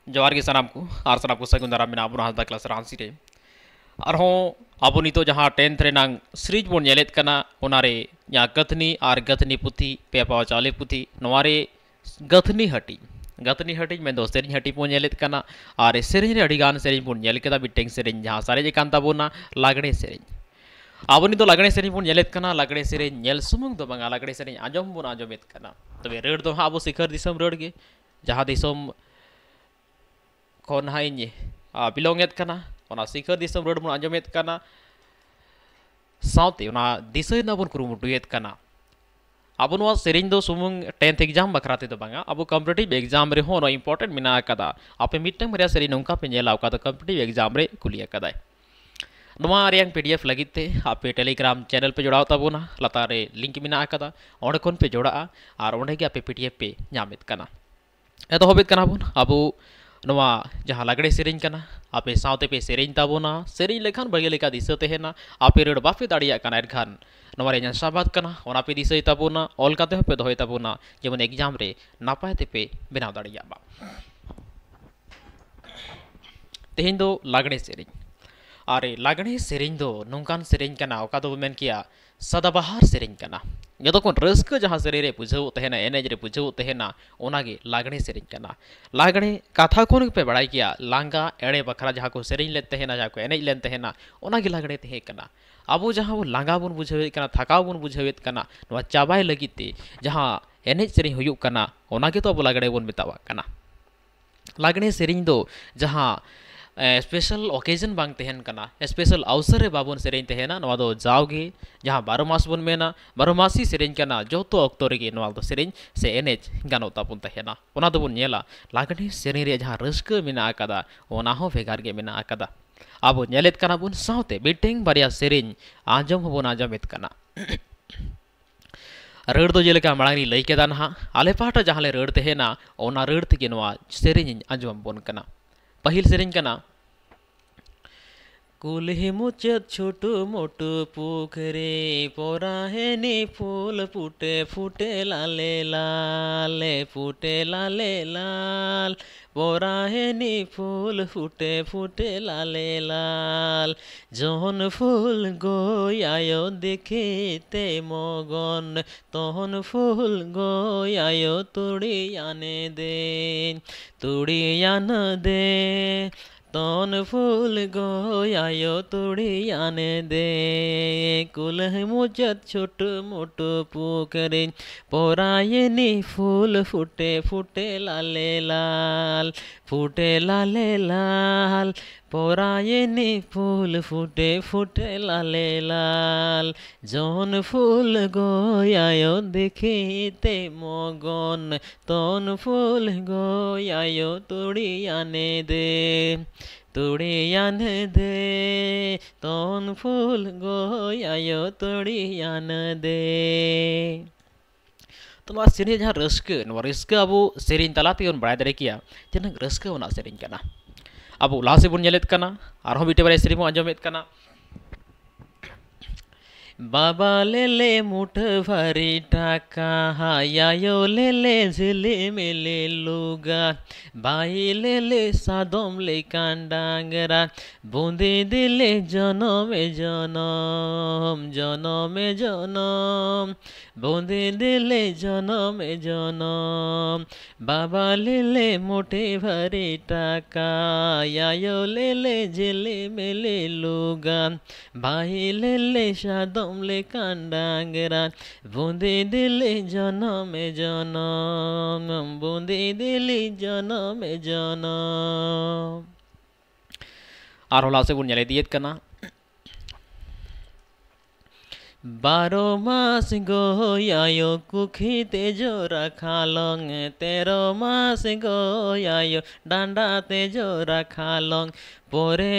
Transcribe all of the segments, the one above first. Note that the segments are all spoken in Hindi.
जोहार गे सानाम को आर सानाम को सगुन दाराम मेना अबो हालदा क्लास रांसी रे आरहों अबो नितो जहां 10th रेनांग सीरीज बोन नेलेत कना ओनारे या गथनी पुथी पे पाव चाले पुथी नवारे गथनी हटी में दो सेरिंग हटी बोन नेलेत कना आर सेरिंग रे अडिगान सेरिंग बोन नेल केदा बिटेंग सेरिंग जहां सारे जे कांता बोना लागणे सेरिंग अबो नितो लागणे सेरिंग बोन नेलेत कना लागणे सेरिंग नेल सुमुंग दो बंगा लागणे सेरिंग आजम बोन आजमेत कना तबे रेड दो अबो शिखर दिसम रेड गे जहां दिसम kon hainye bilonget kana ona sikar disam road mun anjomet kana saute ona disay na bun kurumutuyet kana abun wa serigne do sumung 10th exam bakrate do banga abu competitive exam re hono important mina kada ape midterm re seri nongka pe nyela ka competitive exam re kuliya kada नवा रेंग पीडीएफ लगिते आप टेलीग्राम चैनल पे जोड़ाव ताबोना लतारे लिंक मिना कदा ओंडे कोन पे जोड़ा और ओंडे के आपे पीडीएफ पे ᱧᱟᱢᱮᱫ कना एतो होबेत कना बोन अबो नवा जहां लागड़े सेरिंग कना आपे सावते पे सेरिंग ताबोना सेरिंग लेखान बगे लेका दिसते हेना आपे रेड बाफे दाड़िया कना एरखान नवा रे साबाद कना ओना पे दिसै ताबोना ऑल काते पे दोहय ताबोना जेमन एग्जाम रे नापाय ते पे बेनाव दाड़िया बा तेहिं दो लागड़े सेरिंग आरे लागणे सेरिंग दो नोंकान सेरिंग कना ओका दो मेन किया सदाबहार सेरिंग कना यदो कोन रस्क जहां सेरे रे बुझाव तहेना एनेज रे बुझाव तहेना ओनागे लागणे सेरिंग कना लागणे कथा कोन पे बड़ाई किया लांगा एड़े बखरा जहां को सेरिंग ले तहेना जहां को एनेज लेन तहेना ओनागे लागणे तहे कना अबो जहां वो लांगा बुन बुझावेत कना थकाव बुन बुझावेत कना नवा चाबाय लगिते जहां एनेज सेरिंग हुयुक कना ओनागे तो अबो लागणे बुन मेतावा कना लागणे सेरिंग दो जहां स्पेशल ओकेजन बांग तहन कना स्पेशल अवसर रे बाबुन सेरें तहना नवा दो जाओगे जहां 12 मास बन मेना 12 मासी सेरें कना जोतो अक्तो रे नवा दो सेरें से एनेज गानो तापुन तहना ओना दो नेला लागणे सेरें रे जहां रस्क मेना आकादा ओना हो भेगार गे मेना आकादा आबो नेलेत कना बुन सावते बिटिंग बारिया सेरें आजम होबोन आजमेत कना रड़ दो जेलेका मांगनी लई केदा ना आले पाटा जहां ले रड़ तहना ओना रड़ तगे नवा सेरें आजम बोन कना पहिल सेरिंग कना कुल्ही मुचत छोटू मोटू पुखरे पोराहेनी फूल फूटे फूटे लाले लाले फूटे लाले लाल पोराहेनी फूल फूटे फूटे लाले लाल जौन फूल गोयायो देखते मगन तहन फूल गोयायो तुड़ी आने दे तन फूल गोयायो तुड़ी आने दे कुलह मुजत छोट मोटो पुकरे पोरायनी फूल फूटे फूटे लाले लाल फूटे लाले लाल पोरायनी फूल फूटे फूटे लाले लाल जौन फूल गोयायो देखते मगन तन फूल गोयायो तुड़ी आने दे तन फूल गोयायो तुड़ी आने दे तो नवा सेरिंग जहां रस्क अबो सेरिंग तलाते उन बड़ाय दरे किया जन रस्क ओना सेरिंग कना अब लासे बुन नेलेत कना आरो बिटे बारे सेरिंग आंजमेत कना बाबा ले ले मुठ भरी टाका हायायो ले ले झिली मिली लुगा भाई ले ले सादम ले कांडांगरा बूंदी दिले जनमे जनम बूंदी दिले जनमे जनम बाबा ले ले मुठे भरी टाका यायो ले ले झिली मिली लुगा भाई ले ले सादम ले कांडांगरा बूंदी दिली जनमे जनम बूंदी दिली जनमे जनम आरोला से बुन नेले दियत कना 12 मास गोयायो कुखी तेजो रखालोंग 13 मास गोयायो डांडा तेजो रखालोंग पोरे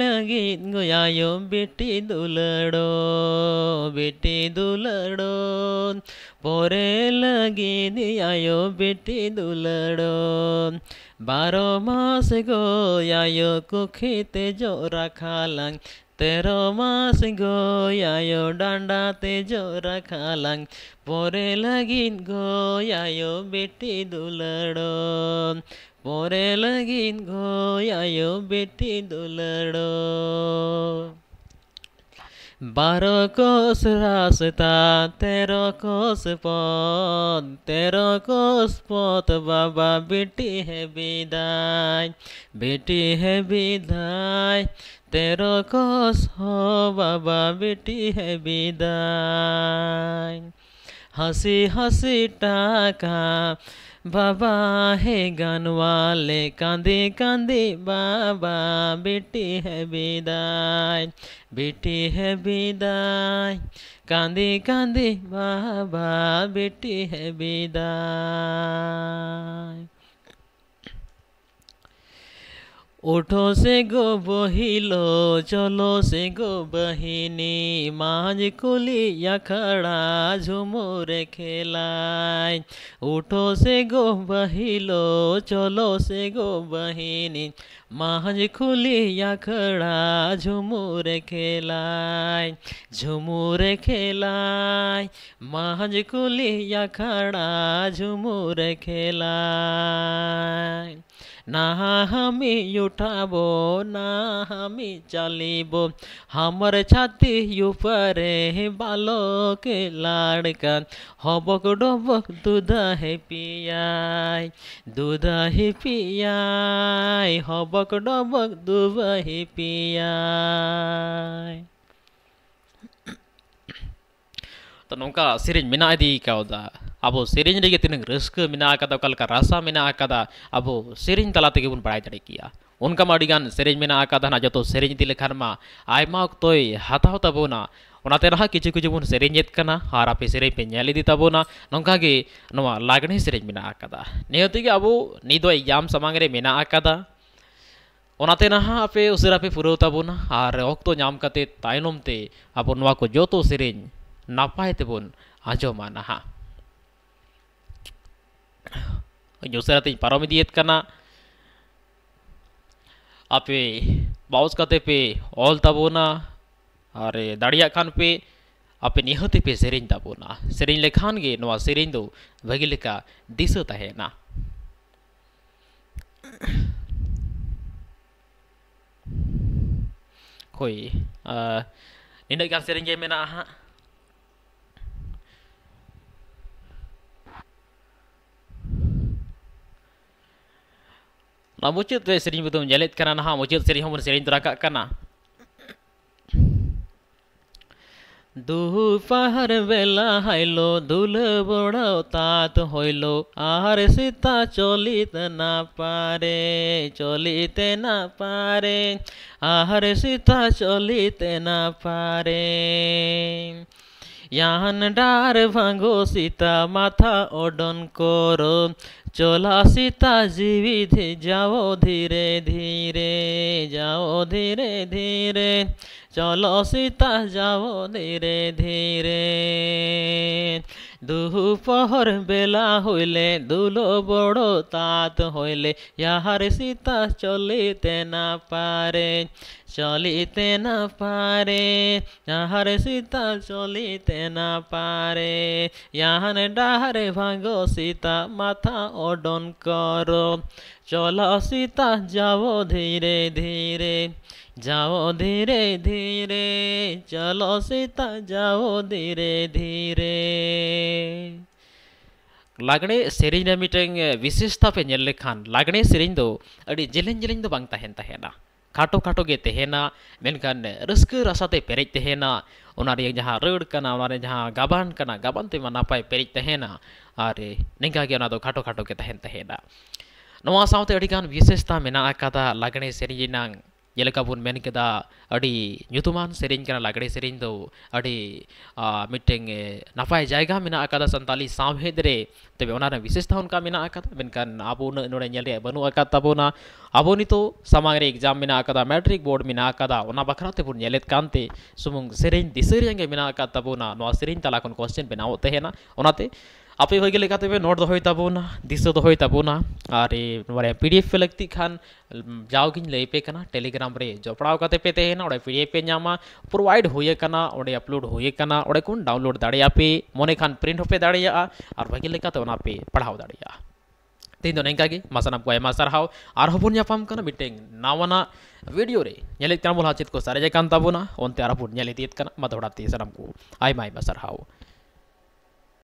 लगी गोयायो बेटी दुलड़ो पोरे लगी दियायो बेटी दुलड़ो 12 मास गोयायो कुखी तेजो रखालंग तेरो मास गोयायो डांडा ते जो रखाlang पोरे लगिन गोयायो बेटी दुलड़ो पोरे लगिन गोयायो बेटी दुलड़ो 12 कोस रास्ता 13 कोस पथ 13 कोस पथ बाबा बेटी है विदाई 13 कोस हो बाबा बेटी है विदाई हंसी हंसी टाका बाबा है गान वाले कांदे कांदे बाबा बेटी है विदाई कांदे कांदे बाबा बेटी है विदाई उठो से गो बहिलो चलो से गो बहिनी मांझ कुली अखड़ा झुमुर खेलाय उठो से गो बहिलो चलो से गो बहिनी मांझ खुली अखड़ा झुमुर खेलाय मांझ कुली अखड़ा झुमुर खेलाय ना हमी उठाबो ना हमी चलिबो हमर छाती ऊपरे बालक लाड़का हबक डबक दूध है पियाय हबक डबक दूध है पियाय तो नौका सिरिंज मिना दी काउदा अब सेरिंग रेगे तिनंग रस्क मिना आकादा कलका रासा मिना आकादा अब सेरिंग तला तेगे बुन बड़ाई दड़े किया उनका माडिगान सेरिंग मिना आकादा ना जतो सेरिंग ति लेखान मा आयमा अक्तोय हाताव ताबोना ओनाते रहा किछु किछु बुन सेरिंग एत कना आर आपे सेरिंग पे नेल इदी ताबोना नोंका गे नोवा लागणे सेरिंग मिना आकादा नेहति गे अब निदो एग्जाम समांग रे मिना आकादा ओनाते नहा आपे उसिरा पे पुरो ताबोना आर अक्तो नाम कते तायनोम ते अब नोवा को जोतो सेरिंग नापाय तेबोन आजोमा नहा उसाराते पारम इदियत कना आपे बाउस कते पे ऑल ताबोना अरे दाड़िया खान पे आपे निहते पे सेरिंग ताबोना सेरिंग लेखान गे नवा सेरिंग दो भगी लेका दिस तहेना कोई निंदा गान सेरिंग गे मेना हा ना मुचत सेरिंग बदम जलेत कना ना मुचत सेरिंग हम सेरिंग तराका कना दोपहर बेला हाइलो दुल बड़ो तात होइलो आहार सीता चलिते ना पारे आहार सीता चलिते ना पारे यान डार भांगो सीता माथा ओडन करो चला सीता जीवित जाओ धीरे धीरे चलो सीता जाओ धीरे धीरे दोपहर बेला हইলে दुलो बड़ो तात हইলে यार सीता चलिते ना पारे यार सीता चलिते ना पारे यान डारे भांगो सीता माथा ओडन करो चलो सीता जाओ धीरे धीरे चलो सीता जाओ धीरे धीरे लागणे सेरिंग रे मिटेंग विशेषता पे नेल लेखान लागणे सेरिंग दो अड़ी जेलें दो बांग तहेन तहेना खाटो खाटो गे तहेना मेनखान रस्क रसाते पेरेज तहेना ओना रे जहां रड़ कना ओना रे जहां गाबान कना गाबान ते नापाय पेरेज तहेना आरे निंगा गे ओना दो खाटो खाटो गे तहेन तहेना नवा सावते अड़ी गान विशेषता मेना आकादा लागणे सेरिंग नांग जेलका बुन मेन केदा अड़ी ᱧᱩᱛᱩᱢᱟᱱ सेरिंग कना लागड़े सेरिंग दो अड़ी मिटेंग नापाय जायगा मेना आकादा संताली सावहेद रे तबे ओना रे विशेषता उनका मेना आकादा मेनकान आबो नोडे नेल रे बनु आकाद ताबोना आबो नितो समांग रे एग्जाम मेना आकादा मैट्रिक बोर्ड मेना आकादा ओना बखराते बुन नेलेत कांते सुमुंग सेरिंग दिसरियांगे मेना आकाद ताबोना नोआ सेरिंग तला कोन क्वेश्चन बनाओ तहेना ओनाते आपे भागी लेका तबे नोट दोहय ताबोना दिसो दोहय ताबोना और नोरे पीडीएफ पे लगती खान जाओगिन लई पे कना टेलीग्राम रे जपड़ाव काते पे तेहेना ओडे पीडीएफ पे ᱧᱟᱢᱟ प्रोवाइड होये कना ओडे अपलोड होये कना ओडे कुन डाउनलोड दाड़िया पे मोने खान प्रिंट होपे दाड़िया और भागी लेका तो ना पे पढ़ाव दाड़िया तीन दो नेंका गे मासानाम को आयमा सारहाव और हबुन यापाम कना मिटेंग नावाना वीडियो रे ñelit kana bola chit ko sare jakan tabuna onte arapun ñelitiet kana ma dohड़ाते सनम को आयमा आयमा सारहाव।